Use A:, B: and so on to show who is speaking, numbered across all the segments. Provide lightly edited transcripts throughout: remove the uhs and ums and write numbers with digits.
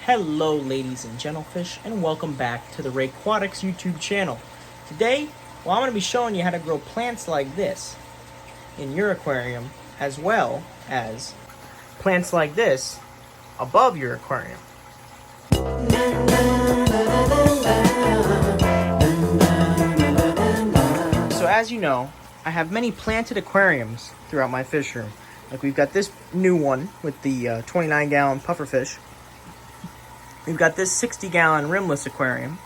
A: Hello ladies and gentlefish, and welcome back to the Aquatic's YouTube channel. Today, I'm going to be showing you how to grow plants like this in your aquarium, as well as plants like this above your aquarium. So as you know, I have many planted aquariums throughout my fish room. Like we've got this new one with the 29-gallon pufferfish. We've got this 60-gallon rimless aquarium.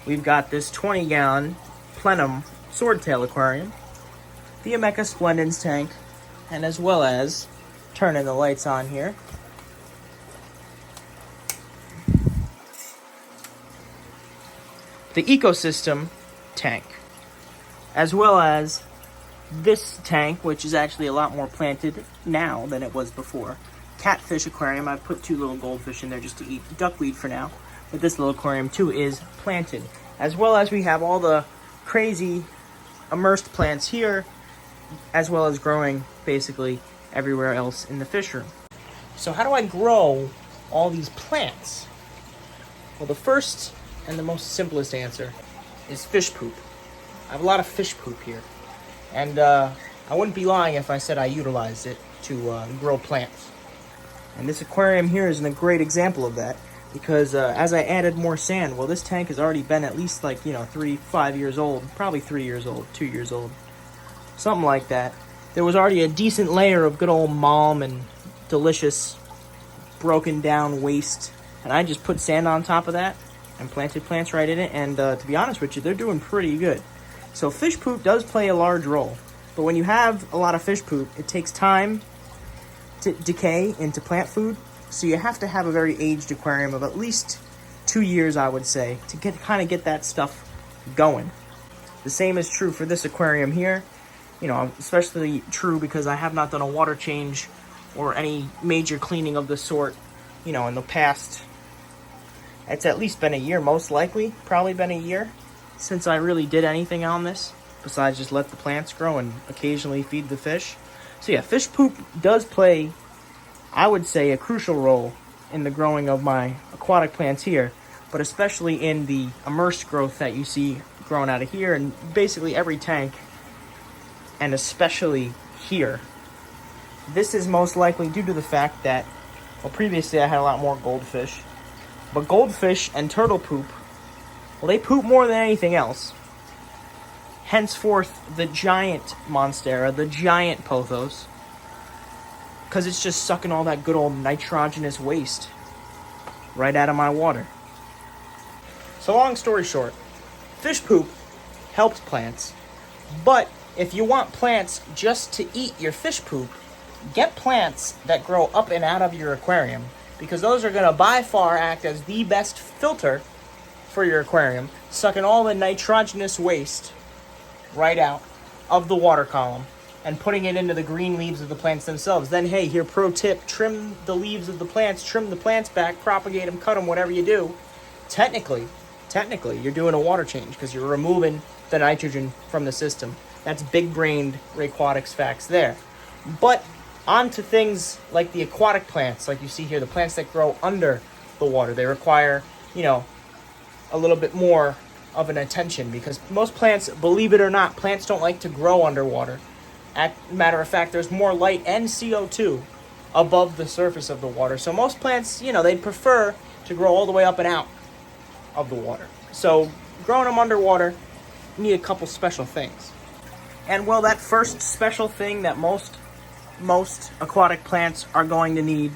A: We've got this 20-gallon plenum swordtail aquarium. The Ameca splendens tank. And as well as, turning the lights on here, the ecosystem tank. As well as this tank, which is actually a lot more planted now than it was before. Catfish aquarium. I put two little goldfish in there just to eat duckweed for now. But this little aquarium too is planted. As well as we have all the crazy immersed plants here, as well as growing basically everywhere else in the fish room. So how do I grow all these plants? Well, the first and the most simplest answer is fish poop. I have a lot of fish poop here. And I wouldn't be lying if I said I utilized it to grow plants. And this aquarium here is a great example of that, because as I added more sand, well, this tank has already been at least 5 years old, probably 3 years old, 2 years old, something like that. There was already a decent layer of good old malm and delicious broken down waste, and I just put sand on top of that and planted plants right in it, and to be honest with you, they're doing pretty good. So fish poop does play a large role, but when you have a lot of fish poop, it takes time to decay into plant food, so you have to have a very aged aquarium of at least 2 years, I would say, to get that stuff going. The same is true for this aquarium here, especially true because I have not done a water change or any major cleaning of the sort, in the past. It's at least been a year, most likely, probably been a year since I really did anything on this, besides just let the plants grow and occasionally feed the fish. So yeah, fish poop does play, I would say, a crucial role in the growing of my aquatic plants here, but especially in the immersed growth that you see growing out of here and basically every tank, and especially here. This is most likely due to the fact that, well, previously I had a lot more goldfish, but goldfish and turtle poop, well, they poop more than anything else. Henceforth, the giant monstera, the giant pothos, because it's just sucking all that good old nitrogenous waste right out of my water. So long story short, fish poop helps plants, but if you want plants just to eat your fish poop, get plants that grow up and out of your aquarium, because those are going to by far act as the best filter for your aquarium, sucking all the nitrogenous waste right out of the water column and putting it into the green leaves of the plants themselves. Then, hey, here, pro tip, trim the leaves of the plants, trim the plants back, propagate them, cut them, whatever you do. Technically, you're doing a water change because you're removing the nitrogen from the system. That's big-brained Aquatics facts there. But on to things like the aquatic plants, like you see here, the plants that grow under the water. They require, a little bit more of an attention, because most plants, believe it or not, plants don't like to grow underwater. Matter of fact, there's more light and CO2 above the surface of the water. So most plants, they'd prefer to grow all the way up and out of the water. So growing them underwater, you need a couple special things. And well, that first special thing that most aquatic plants are going to need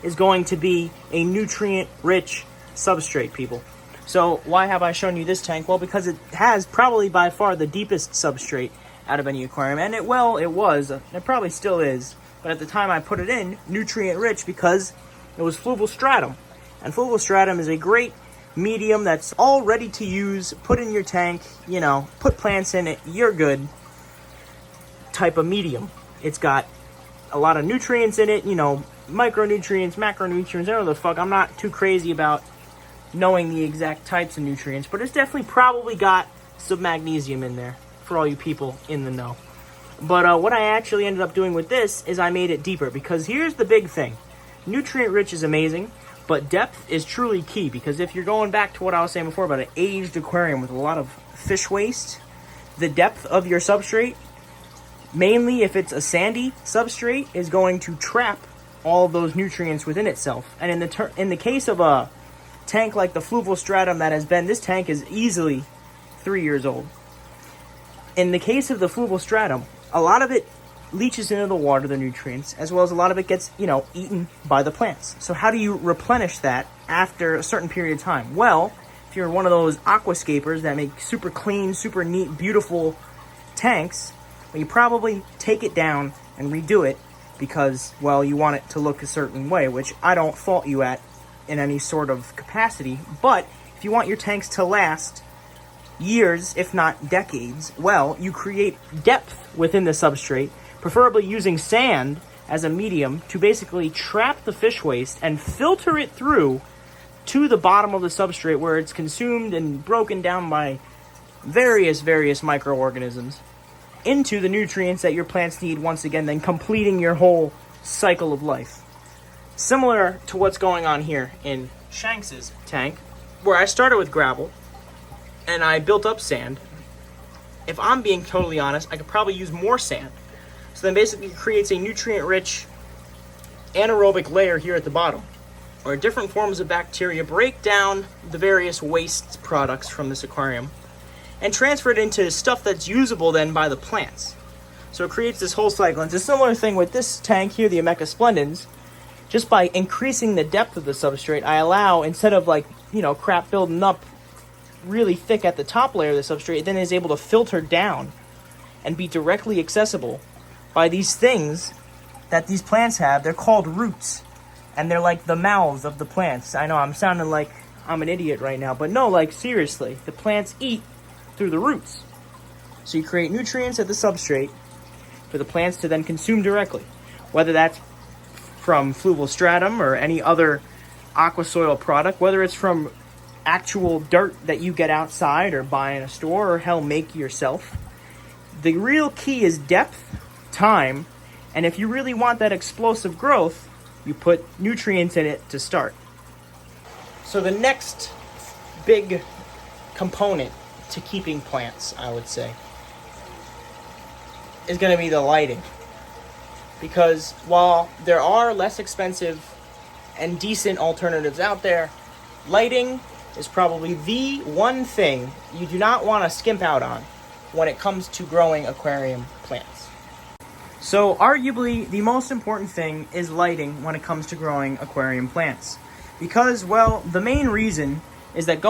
A: is going to be a nutrient-rich substrate, people. So why have I shown you this tank? Well, because it has probably by far the deepest substrate out of any aquarium. And it was, it probably still is, but at the time I put it in, nutrient-rich, because it was fluval stratum. And fluval stratum is a great medium that's all ready to use, put in your tank, put plants in it, you're good type of medium. It's got a lot of nutrients in it, micronutrients, macronutrients, I don't know the fuck. I'm not too crazy about knowing the exact types of nutrients, but it's definitely probably got some magnesium in there for all you people in the know. But what I actually ended up doing with this is I made it deeper, because here's the big thing. nutrient-rich is amazing, but depth is truly key, because if you're going back to what I was saying before about an aged aquarium with a lot of fish waste, the depth of your substrate, mainly if it's a sandy substrate, is going to trap all of those nutrients within itself. And in the case of a tank like the fluval stratum that has been, this tank is easily 3 years old. In the case of the fluval stratum, a lot of it leaches into the water, the nutrients, as well as a lot of it gets, eaten by the plants. So how do you replenish that after a certain period of time? Well, if you're one of those aquascapers that make super clean, super neat, beautiful tanks, well, you probably take it down and redo it because, well, you want it to look a certain way, which I don't fault you at in any sort of capacity. But if you want your tanks to last years, if not decades, well, you create depth within the substrate, preferably using sand as a medium to basically trap the fish waste and filter it through to the bottom of the substrate where it's consumed and broken down by various microorganisms into the nutrients that your plants need, once again, then completing your whole cycle of life. Similar to what's going on here in Shanks's tank, where I started with gravel and I built up sand. If I'm being totally honest, I could probably use more sand. So then basically it creates a nutrient-rich anaerobic layer here at the bottom, where different forms of bacteria break down the various waste products from this aquarium and transfer it into stuff that's usable then by the plants. So it creates this whole cycle. And it's a similar thing with this tank here, the Ameca splendens. Just by increasing the depth of the substrate, I allow, instead of crap building up really thick at the top layer of the substrate, it then is able to filter down and be directly accessible by these things that these plants have. They're called roots, and they're like the mouths of the plants. I know I'm sounding like I'm an idiot right now, but no, seriously, the plants eat through the roots. So you create nutrients at the substrate for the plants to then consume directly, whether that's from fluval stratum or any other aqua soil product, whether it's from actual dirt that you get outside or buy in a store, or hell, make yourself. The real key is depth, time, and if you really want that explosive growth, you put nutrients in it to start. So the next big component to keeping plants, I would say, is going to be the lighting. Because while there are less expensive and decent alternatives out there, lighting is probably the one thing you do not want to skimp out on when it comes to growing aquarium plants. So arguably the most important thing is lighting when it comes to growing aquarium plants. Because, well, the main reason is that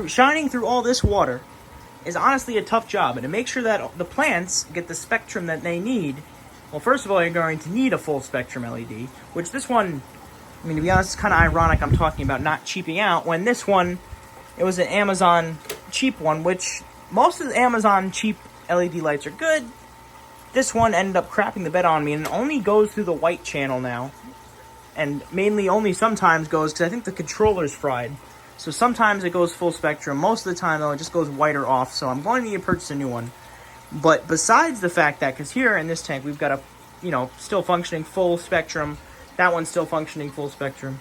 A: shining through all this water is honestly a tough job. And to make sure that the plants get the spectrum that they need, well, first of all, you're going to need a full spectrum LED, which this one, to be honest, it's kind of ironic I'm talking about not cheaping out, when this one, it was an Amazon cheap one, which most of the Amazon cheap LED lights are good. This one ended up crapping the bed on me, and it only goes through the white channel now. And mainly only sometimes goes, because I think the controller's fried. So sometimes it goes full spectrum. Most of the time, though, it just goes white or off. So I'm going to need to purchase a new one. But besides the fact that, because here in this tank, we've got a, still functioning full spectrum. That one's still functioning full spectrum.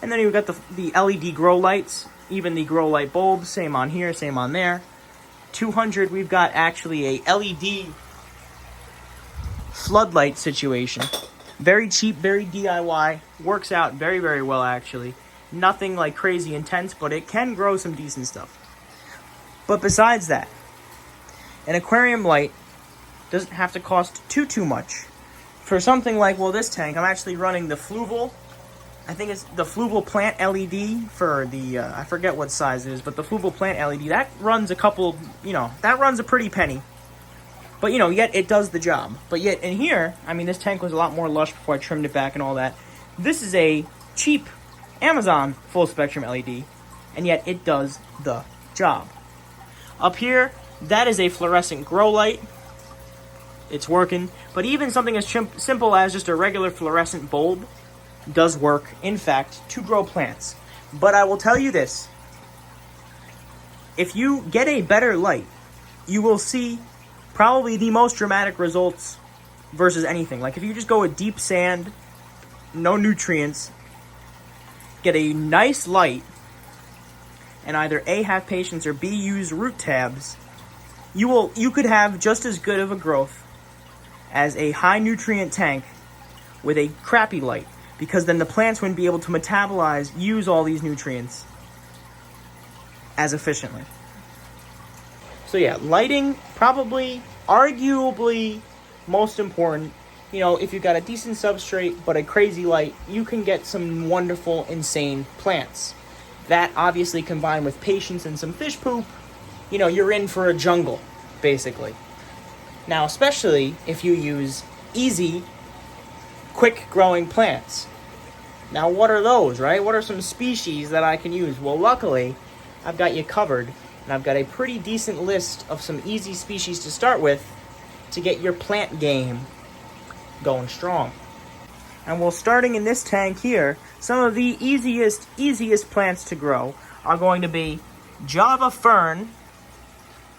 A: And then you've got the LED grow lights. Even the grow light bulbs. Same on here, same on there. 200, we've got actually a LED floodlight situation. Very cheap, very DIY. Works out very, very well, actually. Nothing like crazy intense, but it can grow some decent stuff. But besides that, an aquarium light doesn't have to cost too much. For something like, this tank, I'm actually running the fluval. I think it's the fluval plant LED for the, I forget what size it is, but the fluval plant LED, that runs that runs a pretty penny. But, yet it does the job. But yet in here, this tank was a lot more lush before I trimmed it back and all that. This is a cheap Amazon full spectrum LED, and yet it does the job. Up here, that is a fluorescent grow light. It's working. But even something as simple as just a regular fluorescent bulb does work, in fact, to grow plants. But I will tell you this. If you get a better light, you will see probably the most dramatic results versus anything. Like if you just go with deep sand, no nutrients, get a nice light, and either A, have patience, or B, use root tabs, you could have just as good of a growth as a high nutrient tank with a crappy light, because then the plants wouldn't be able to use all these nutrients as efficiently. So yeah, lighting probably, arguably, most important. You know, if you've got a decent substrate but a crazy light, you can get some wonderful, insane plants. That obviously combined with patience and some fish poop, you know, you're in for a jungle, basically. Now, especially if you use easy, quick-growing plants. Now, what are those, right? What are some species that I can use? Well, luckily, I've got you covered, and I've got a pretty decent list of some easy species to start with to get your plant game going strong. And well, starting in this tank here, some of the easiest plants to grow are going to be Java Fern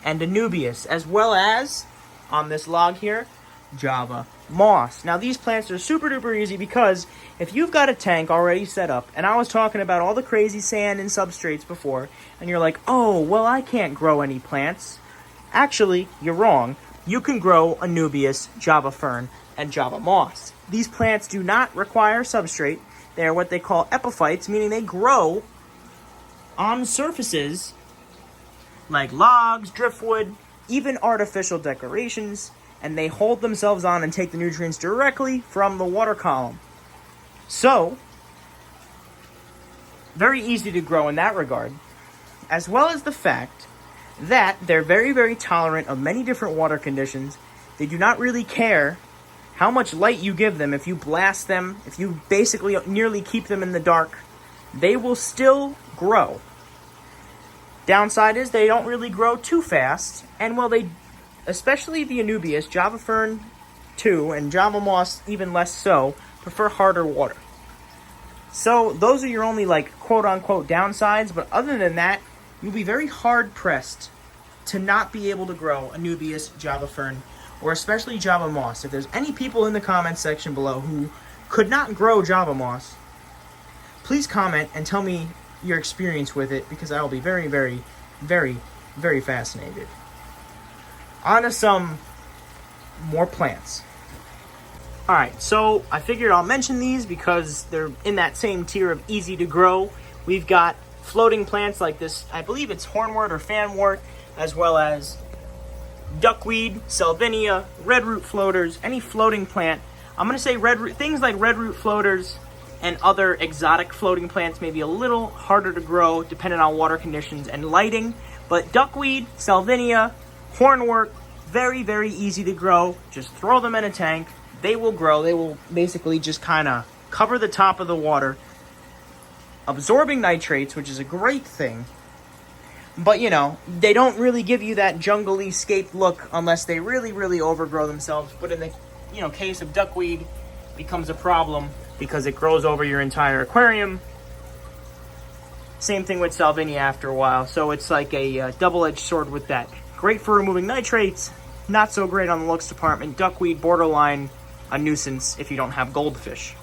A: and Anubias, as well as, on this log here, Java Moss. Now, these plants are super duper easy because if you've got a tank already set up, and I was talking about all the crazy sand and substrates before, and you're like, oh, well, I can't grow any plants. Actually, you're wrong. You can grow Anubias, Java Fern, and Java Moss. These plants do not require substrate. They are what they call epiphytes, meaning they grow on surfaces like logs, driftwood, even artificial decorations, and they hold themselves on and take the nutrients directly from the water column. So, very easy to grow in that regard, as well as the fact that they're very, very tolerant of many different water conditions. They do not really care how much light you give them. If you blast them, if you basically nearly keep them in the dark, they will still grow. Downside is they don't really grow too fast, and well, especially the Anubias, Java Fern too, and Java Moss even less so, prefer harder water. So those are your only, like, quote-unquote downsides, but other than that, you'll be very hard-pressed to not be able to grow Anubias, Java Fern, or especially Java Moss. If there's any people in the comments section below who could not grow Java Moss, please comment and tell me your experience with it, because I will be very, very, very, very fascinated. On to some more plants. Alright, so I figured I'll mention these because they're in that same tier of easy to grow. We've got floating plants like this, I believe it's hornwort or fanwort, as well as duckweed, salvinia, redroot floaters, any floating plant. I'm going to say things like redroot floaters and other exotic floating plants may be a little harder to grow depending on water conditions and lighting, but duckweed, salvinia, hornwort, very, very easy to grow. Just throw them in a tank. They will grow. They will basically just kind of cover the top of the water, absorbing nitrates, which is a great thing. But, you know, they don't really give you that jungly scape look unless they really, really overgrow themselves. But in the, case of duckweed, it becomes a problem because it grows over your entire aquarium. Same thing with salvinia after a while. So it's like a double-edged sword with that. Great for removing nitrates, not so great on the looks department. Duckweed, borderline a nuisance if you don't have goldfish.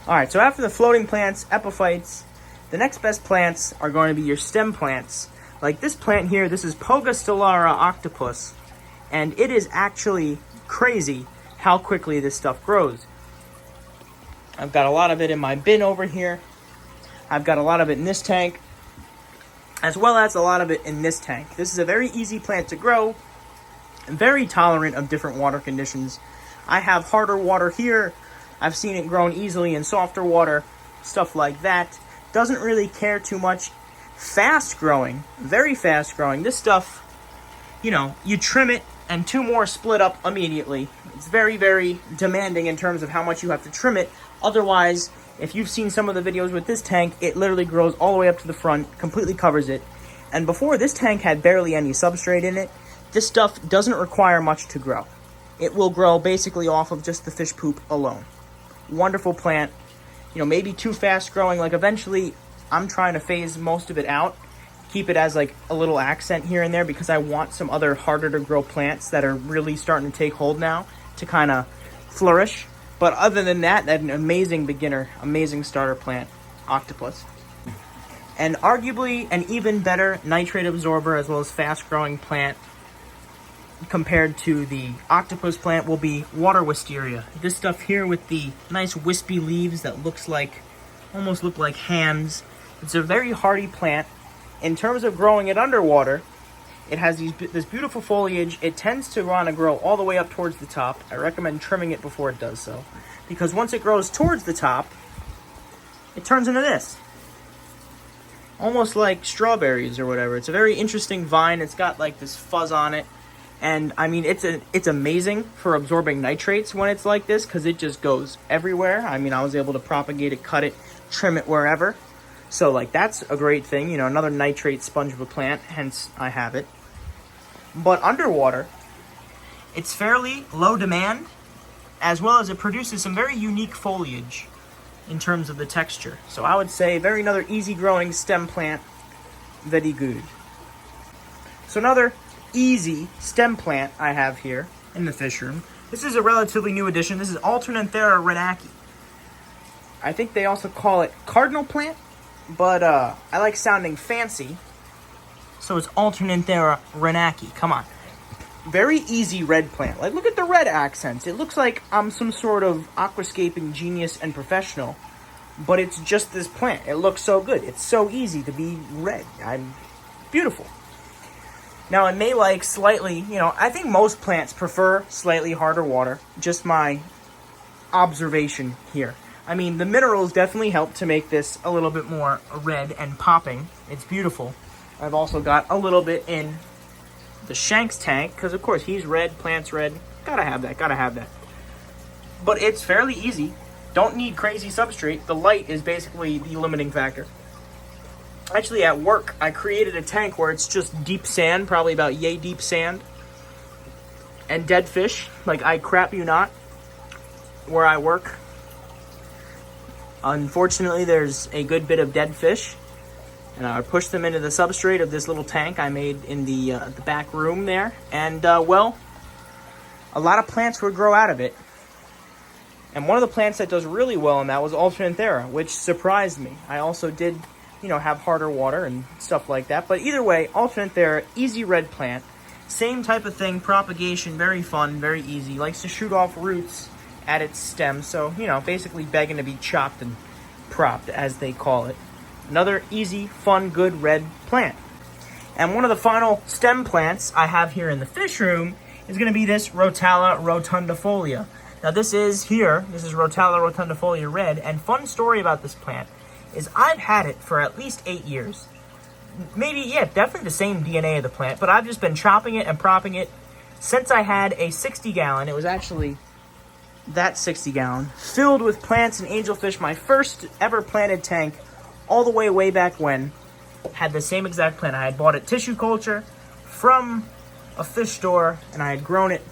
A: Alright, so after the floating plants, epiphytes, the next best plants are going to be your stem plants. Like this plant here, this is Pogostellara octopus, and it is actually crazy how quickly this stuff grows. I've got a lot of it in my bin over here. I've got a lot of it in this tank, as well as a lot of it in this tank. This is a very easy plant to grow, and very tolerant of different water conditions. I have harder water here. I've seen it grown easily in softer water, stuff like that. Doesn't really care too much. Fast growing, very fast growing. This stuff, you trim it and two more split up immediately. It's very, very demanding in terms of how much you have to trim it. Otherwise, if you've seen some of the videos with this tank, it literally grows all the way up to the front, completely covers it. And before, this tank had barely any substrate in it. This stuff doesn't require much to grow. It will grow basically off of just the fish poop alone. Wonderful plant. Maybe too fast growing. Like eventually, I'm trying to phase most of it out. Keep it as like a little accent here and there because I want some other harder to grow plants that are really starting to take hold now to kind of flourish. But other than that, that's an amazing beginner, amazing starter plant. Octopus. And arguably an even better nitrate absorber as well as fast-growing plant compared to the Octopus plant will be water Wisteria. This stuff here with the nice wispy leaves that almost look like hands. It's a very hardy plant. In terms of growing it underwater, it has this beautiful foliage. It tends to want to grow all the way up towards the top. I recommend trimming it before it does so, because once it grows towards the top, it turns into this. Almost like strawberries or whatever. It's a very interesting vine. It's got like this fuzz on it. And I mean, it's amazing for absorbing nitrates when it's like this, because it just goes everywhere. I mean, I was able to propagate it, cut it, trim it wherever. So like, that's a great thing, you know, another nitrate sponge of a plant, hence I have it. But underwater, it's fairly low demand, as well as it produces some very unique foliage in terms of the texture. So I would say another easy growing stem plant, very good. So another easy stem plant I have here in the fish room. This is a relatively new addition. This is Therea Raki. I think they also call it cardinal plant, but I like sounding fancy, so it's Therea Raki. Come on. Very easy red plant. Like, look at the red accents. It looks like I'm some sort of aquascaping genius and professional, but it's just this plant. It looks so good. It's so easy to be red. Beautiful. Now, it may like slightly, you know, I think most plants prefer slightly harder water. Just my observation here. I mean, the minerals definitely help to make this a little bit more red and popping. It's beautiful. I've also got a little bit in the Shanks tank, because of course he's red, plant's red. Gotta have that. But it's fairly easy. Don't need crazy substrate. The light is basically the limiting factor. Actually, at work, I created a tank where it's just deep sand, probably about yay deep sand, and dead fish. Like, I crap you not, where I work. Unfortunately, there's a good bit of dead fish, and I push them into the substrate of this little tank I made in the back room there. And, well, a lot of plants would grow out of it. And one of the plants that does really well in that was Therea, which surprised me. I also did, you know, have harder water and stuff like that. But either way, Therea, easy red plant. Same type of thing, propagation, very fun, very easy. Likes to shoot off roots at its stem. So, you know, basically begging to be chopped and propped, as they call it. Another easy, fun, good red plant. And one of the final stem plants I have here in the fish room is going to be this Rotala rotundifolia. Now this is Rotala rotundifolia red, and fun story about this plant is I've had it for at least 8 years. Maybe, yeah, definitely the same DNA of the plant, but I've just been chopping it and propping it since I had a 60-gallon. It was actually that 60-gallon, filled with plants and angelfish, my first ever planted tank, all the way back when, had the same exact plant. I had bought it tissue culture from a fish store, and I had grown it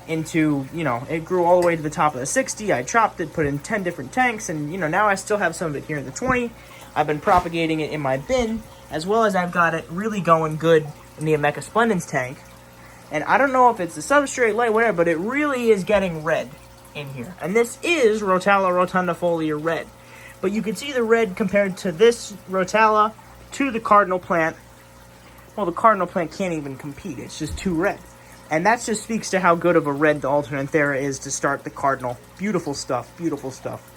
A: into, you know, it grew all the way to the top of the 60. I chopped it, put it in 10 different tanks, and, you know, now I still have some of it here in the 20. I've been propagating it in my bin, as well as I've got it really going good in the Ameca splendens tank. And I don't know if it's the substrate, light, whatever, but it really is getting red in here. And this is Rotala rotundifolia red. But you can see the red compared to this Rotala to the cardinal plant. Well, the cardinal plant can't even compete. It's just too red. And that just speaks to how good of a red the Therea is to start the cardinal. Beautiful stuff, beautiful stuff.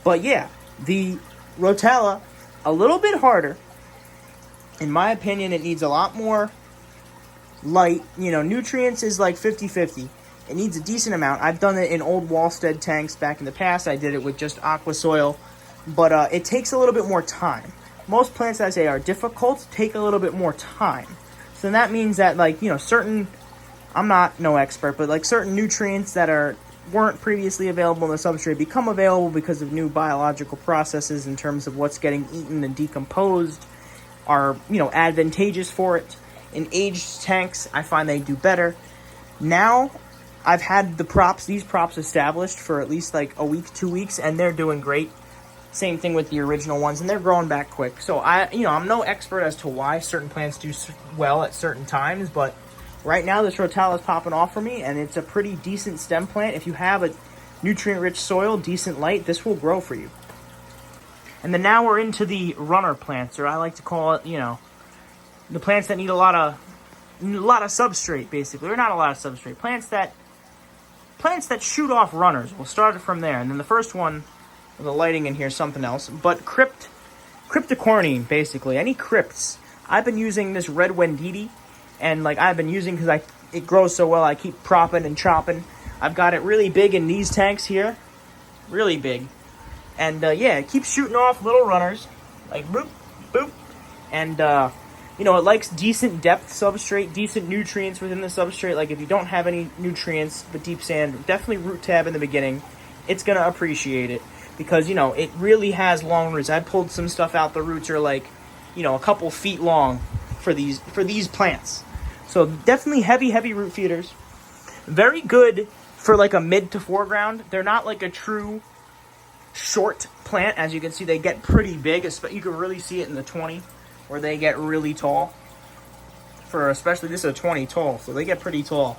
A: But yeah, the Rotala, a little bit harder. In my opinion, it needs a lot more light. You know, nutrients is like 50-50. It needs a decent amount. I've done it in old Wallstead tanks back in the past. I did it with just aqua soil. But it takes a little bit more time. Most plants, I say, are difficult, take a little bit more time. So that means that, like, you know, certain, I'm not no expert, but like certain nutrients that weren't previously available in the substrate become available because of new biological processes in terms of what's getting eaten and decomposed are, you know, advantageous for it. In aged tanks, I find they do better. Now, I've had these props established for at least like a week, 2 weeks, and they're doing great. Same thing with the original ones, and they're growing back quick. So I'm no expert as to why certain plants do well at certain times, but right now this Rotala is popping off for me, and it's a pretty decent stem plant. If you have a nutrient-rich soil, decent light, this will grow for you. And then now we're into the runner plants, or I like to call it, you know, the plants that need a lot of substrate, basically, or not a lot of substrate. Plants that shoot off runners. We'll start it from there, and then the first one, the lighting in here is something else. But cryptocornine, basically, any crypts. I've been using this red Wendidi, and like I've been using because it grows so well. I keep propping and chopping. I've got it really big in these tanks here, really big. And yeah, it keeps shooting off little runners, like boop, boop. And, you know, it likes decent depth substrate, decent nutrients within the substrate. Like if you don't have any nutrients but deep sand, definitely root tab in the beginning. It's going to appreciate it because, you know, it really has long roots. I pulled some stuff out. The roots are like, you know, a couple feet long for these plants. So definitely heavy root feeders. Very good for like a mid to foreground. They're not like a true short plant. As you can see, they get pretty big. You can really see it in the 20 where they get really tall. Especially this is a 20 tall, so they get pretty tall.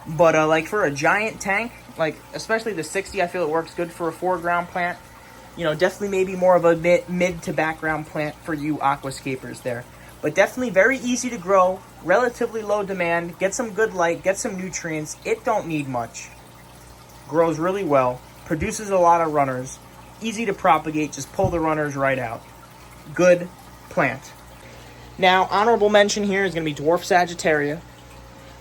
A: But like for a giant tank, like especially the 60, I feel it works good for a foreground plant. You know, definitely maybe more of a mid to background plant for you aquascapers there. But definitely very easy to grow, relatively low demand, get some good light, get some nutrients. It don't need much. Grows really well, produces a lot of runners, easy to propagate, just pull the runners right out. Good plant. Now, honorable mention here is going to be Dwarf Sagittaria.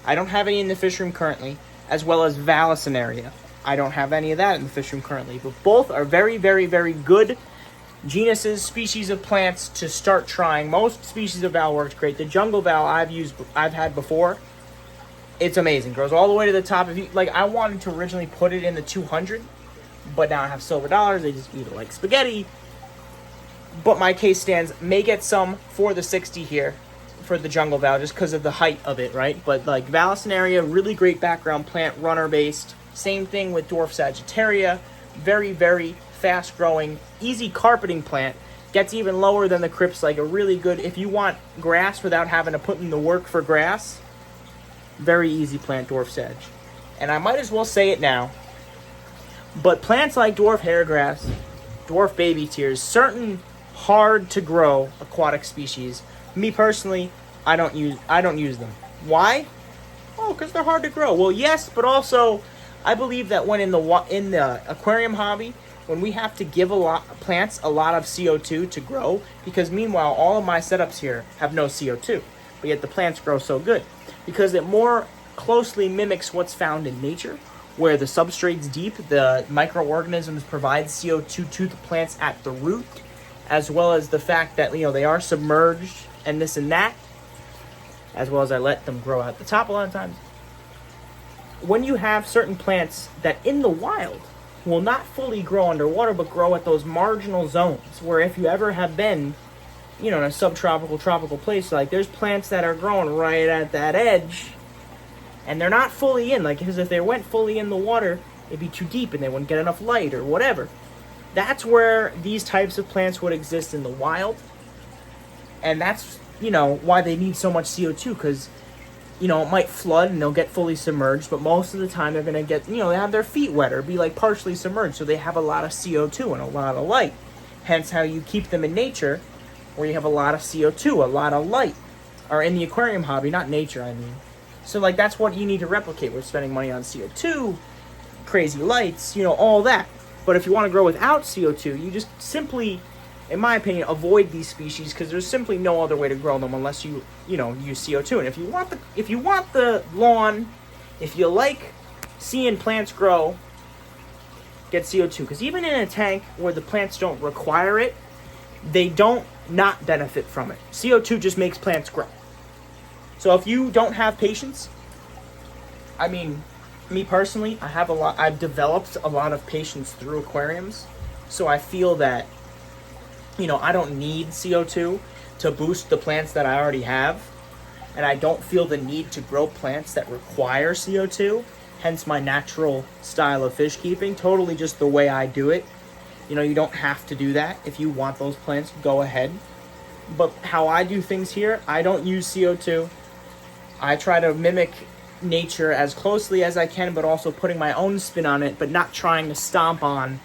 A: I don't have any in the fish room currently, as well as Wisteria. I don't have any of that in the fish room currently, but both are very good genuses, species of plants to start trying. Most species of val works great. The jungle val I've had before, it's amazing. Grows all the way to the top. If you like, I wanted to originally put it in the 200, but now I have silver dollars. They just eat it like spaghetti. But my case stands. May get some for the 60 here for the jungle val just because of the height of it, right? But like Wisteria, really great background plant, runner based. Same thing with Dwarf Sagittaria. Very fast growing, easy carpeting plant. Gets even lower than the crypts, like a really good, if you want grass without having to put in the work for grass, very easy plant, Dwarf Sag. And I might as well say it now, but plants like dwarf hairgrass, dwarf baby tears, certain hard to grow aquatic species, me personally, I don't use them. Why? Oh, because they're hard to grow. Well, yes, but also I believe that when in the aquarium hobby, when we have to give plants a lot of CO2 to grow, because meanwhile all of my setups here have no CO2, but yet the plants grow so good because it more closely mimics what's found in nature, where the substrate's deep, the microorganisms provide CO2 to the plants at the root, as well as the fact that, you know, they are submerged and this and that, as well as I let them grow at the top a lot of times. When you have certain plants that in the wild will not fully grow underwater, but grow at those marginal zones, where if you ever have been, you know, in a subtropical, tropical place, like there's plants that are growing right at that edge, and they're not fully in, like, because if they went fully in the water, it'd be too deep and they wouldn't get enough light or whatever. That's where these types of plants would exist in the wild, and that's, you know, why they need so much CO2, because, you know, it might flood and they'll get fully submerged, but most of the time they're going to get, you know, they have their feet wet or be like partially submerged, so they have a lot of CO2 and a lot of light. Hence how you keep them in nature, where you have a lot of CO2, a lot of light, or in the aquarium hobby, not nature, I mean. So, like, that's what you need to replicate. We're spending money on CO2, crazy lights, you know, all that. But if you want to grow without CO2, you just simply, in my opinion, avoid these species, because there's simply no other way to grow them unless you know, use CO2. And if you want the lawn, if you like seeing plants grow, get CO2. Because even in a tank where the plants don't require it, they don't not benefit from it. CO2 just makes plants grow. So if you don't have patience, I mean, me personally, I've developed a lot of patience through aquariums. So I feel that, you know, I don't need CO2 to boost the plants that I already have. And I don't feel the need to grow plants that require CO2. Hence my natural style of fish keeping. Totally just the way I do it. You know, you don't have to do that. If you want those plants, go ahead. But how I do things here, I don't use CO2. I try to mimic nature as closely as I can, but also putting my own spin on it, but not trying to stomp on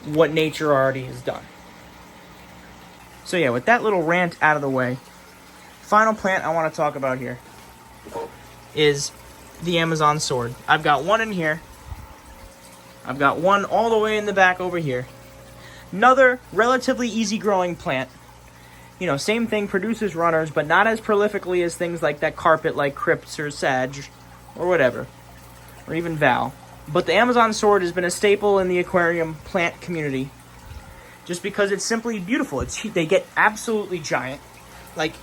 A: what nature already has done. So yeah, with that little rant out of the way, final plant I want to talk about here is the Amazon sword. I've got one in here. I've got one all the way in the back over here. Another relatively easy growing plant. You know, same thing, produces runners, but not as prolifically as things like that carpet like Crypts or Sag or whatever, or even Val. But the Amazon sword has been a staple in the aquarium plant community just because it's simply beautiful. They get absolutely giant. Like,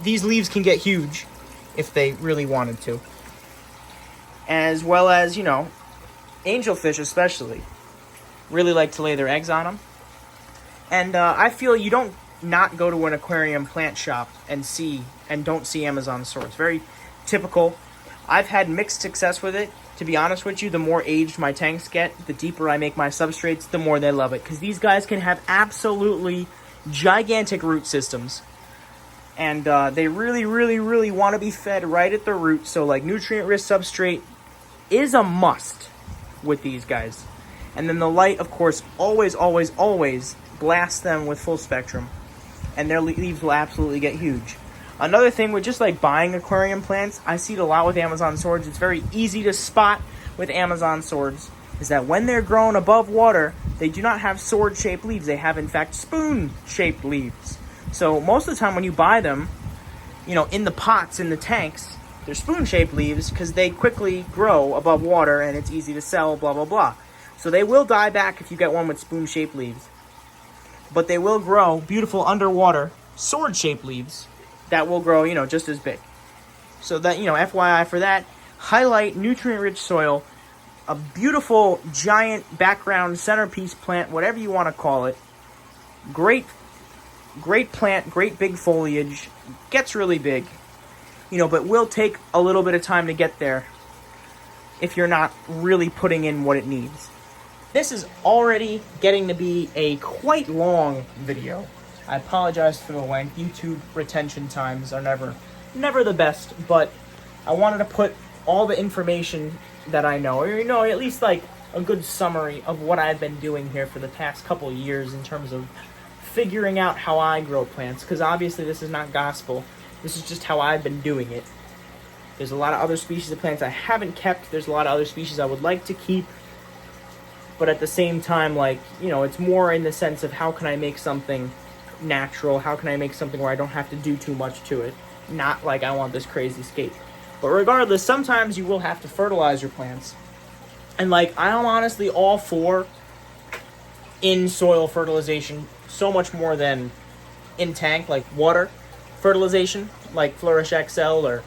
A: these leaves can get huge if they really wanted to. As well as, you know, angelfish especially really like to lay their eggs on them. And I feel you don't not go to an aquarium plant shop and don't see Amazon swords. Very typical. I've had mixed success with it. To be honest with you, the more aged my tanks get, the deeper I make my substrates, the more they love it. Because these guys can have absolutely gigantic root systems. And they really, really, really want to be fed right at the root. So, like, nutrient-rich substrate is a must with these guys. And then the light, of course, always, always, always blasts them with full spectrum. And their leaves will absolutely get huge. Another thing with just like buying aquarium plants, I see it a lot with Amazon swords. It's very easy to spot with Amazon swords, is that when they're grown above water, they do not have sword-shaped leaves. They have, in fact, spoon-shaped leaves. So most of the time when you buy them, you know, in the pots, in the tanks, they're spoon-shaped leaves because they quickly grow above water and it's easy to sell, blah, blah, blah. So they will die back if you get one with spoon-shaped leaves. But they will grow beautiful underwater sword-shaped leaves that will grow, you know, just as big. So that, you know, FYI for that, highlight nutrient-rich soil, a beautiful giant background centerpiece plant, whatever you want to call it. Great plant, great big foliage, gets really big, you know, but will take a little bit of time to get there if you're not really putting in what it needs. This is already getting to be a quite long video. I apologize for the length. YouTube retention times are never the best, but I wanted to put all the information that I know, or, you know, at least like a good summary of what I've been doing here for the past couple of years in terms of figuring out how I grow plants, because obviously this is not gospel. This is just how I've been doing it. There's a lot of other species of plants I haven't kept. There's a lot of other species I would like to keep. But at the same time, like, you know, it's more in the sense of how can I make something natural? How can I make something where I don't have to do too much to it? Not like I want this crazy scape. But regardless, sometimes you will have to fertilize your plants. And, like, I'm honestly all for in-soil fertilization so much more than in-tank, like water fertilization, like Flourish XL or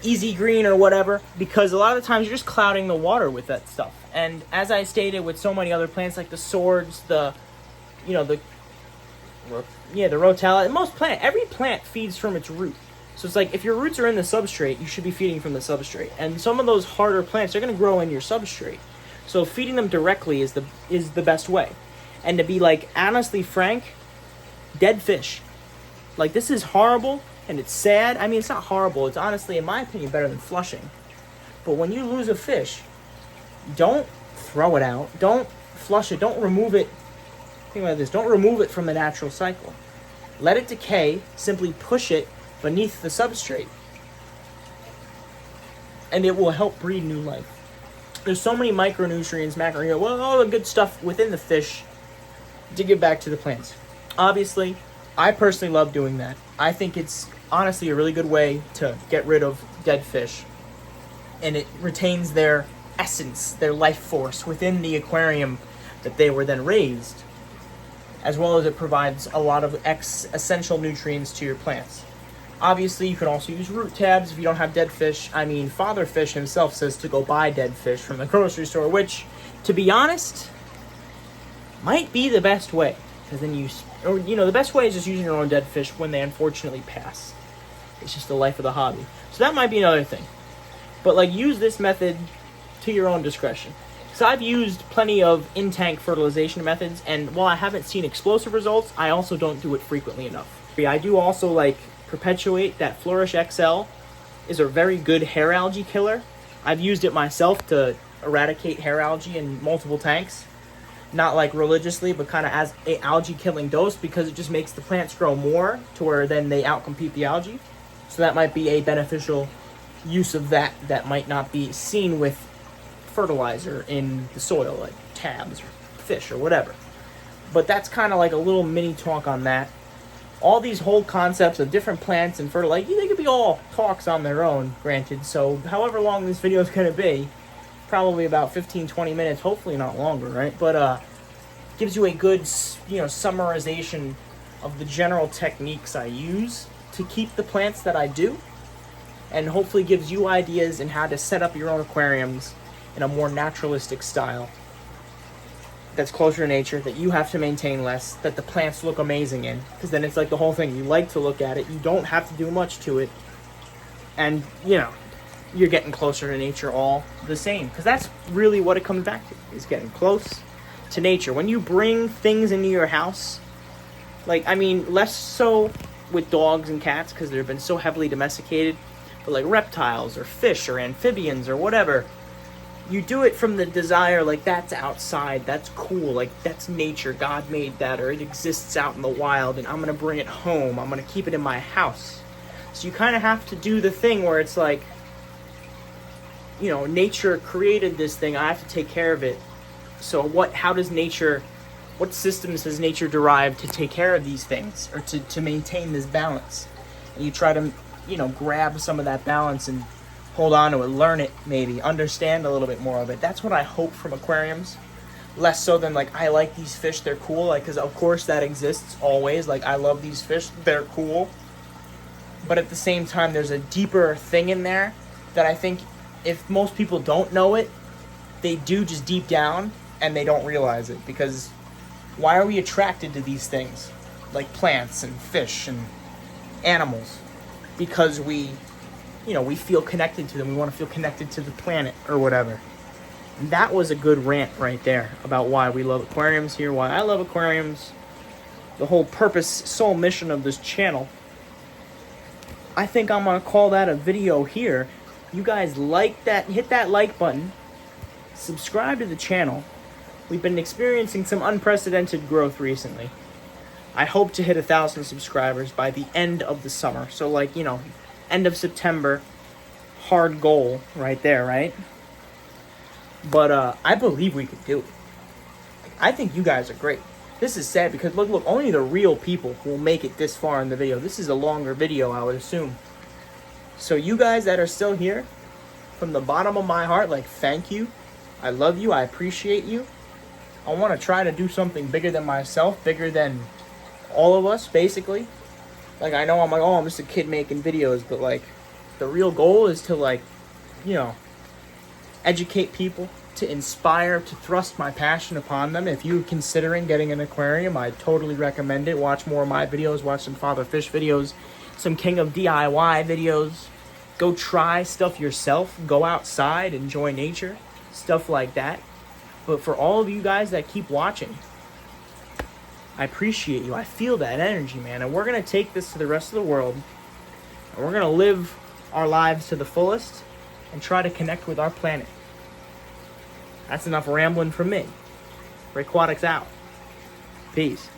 A: Easy Green or whatever, because a lot of the times you're just clouding the water with that stuff. And as I stated with so many other plants, like the swords, the Rotala, every plant feeds from its root. So it's like, if your roots are in the substrate, you should be feeding from the substrate. And some of those harder plants are going to grow in your substrate. So feeding them directly is the best way. And to be, like, honestly frank, dead fish. Like, this is horrible and it's sad. I mean, it's not horrible. It's honestly, in my opinion, better than flushing. But when you lose a fish, don't throw it out. Don't flush it. Don't remove it. Think about this. Don't remove it from the natural cycle. Let it decay. Simply push it beneath the substrate. And it will help breed new life. There's so many micronutrients, all the good stuff within the fish to give back to the plants. Obviously, I personally love doing that. I think it's honestly a really good way to get rid of dead fish. And it retains their essence, their life force within the aquarium that they were then raised. As well as it provides a lot of essential nutrients to your plants. Obviously, you can also use root tabs if you don't have dead fish. I mean, Father Fish himself says to go buy dead fish from the grocery store, which, to be honest, might be the best way. Because then the best way is just using your own dead fish when they unfortunately pass. It's just the life of the hobby. So that might be another thing. But, like, use this method to your own discretion. So I've used plenty of in-tank fertilization methods, and while I haven't seen explosive results, I also don't do it frequently enough. I do also, like, perpetuate that Flourish XL is a very good hair algae killer. I've used it myself to eradicate hair algae in multiple tanks. not like religiously, but kind of as a algae killing dose, because it just makes the plants grow more to where then they outcompete the algae. So that might be a beneficial use of that might not be seen with fertilizer in the soil, like tabs or fish or whatever. But that's kind of like a little mini talk on that. All these whole concepts of different plants and fertilizer, they could be all talks on their own, granted. So however long this video is going to be, probably about 15-20 minutes, hopefully not longer, right? But gives you a good, summarization of the general techniques I use to keep the plants that I do, and hopefully gives you ideas in how to set up your own aquariums in a more naturalistic style that's closer to nature, that you have to maintain less, that the plants look amazing in, because then it's like the whole thing. You like to look at it, you don't have to do much to it, and you're getting closer to nature all the same, because that's really what it comes back to, is getting close to nature. When you bring things into your house, less so with dogs and cats because they've been so heavily domesticated, but like reptiles or fish or amphibians or whatever, you do it from the desire, like, that's outside, that's cool, like, that's nature, God made that, or it exists out in the wild, and I'm gonna bring it home, I'm gonna keep it in my house. So you kind of have to do the thing where it's like, nature created this thing, I have to take care of it. So what systems has nature derived to take care of these things, or to maintain this balance? And you try to, grab some of that balance and hold on to it, learn it, maybe understand a little bit more of it. That's what I hope from aquariums, less so than like, I like these fish, they're cool, like, because of course that exists always, like, I love these fish, they're cool, but at the same time there's a deeper thing in there that I think if most people don't know it, they do just deep down and they don't realize it. Because why are we attracted to these things like plants and fish and animals? Because we feel connected to them. We want to feel connected to the planet or whatever. And that was a good rant right there about why we love aquariums here, why I love aquariums, the whole purpose, sole mission of this channel. I think I'm going to call that a video here. You guys like that, hit that like button, subscribe to the channel. We've been experiencing some unprecedented growth recently. I hope to hit 1,000 subscribers by the end of the summer. So end of September, hard goal right there, right? But I believe we could do it. I think you guys are great. This is sad because look, only the real people will make it this far in the video. This is a longer video, I would assume. So you guys that are still here, from the bottom of my heart, thank you. I love you, I appreciate you. I want to try to do something bigger than myself, bigger than all of us, basically. I know I'm just a kid making videos, but the real goal is to educate people, to inspire, to thrust my passion upon them. If you're considering getting an aquarium, I totally recommend it. Watch more of my videos, watch some Father Fish videos, some King of DIY videos. Go try stuff yourself, go outside, enjoy nature, stuff like that. But for all of you guys that keep watching, I appreciate you. I feel that energy, man. And we're going to take this to the rest of the world. And we're going to live our lives to the fullest and try to connect with our planet. That's enough rambling from me. Aquatic's out. Peace.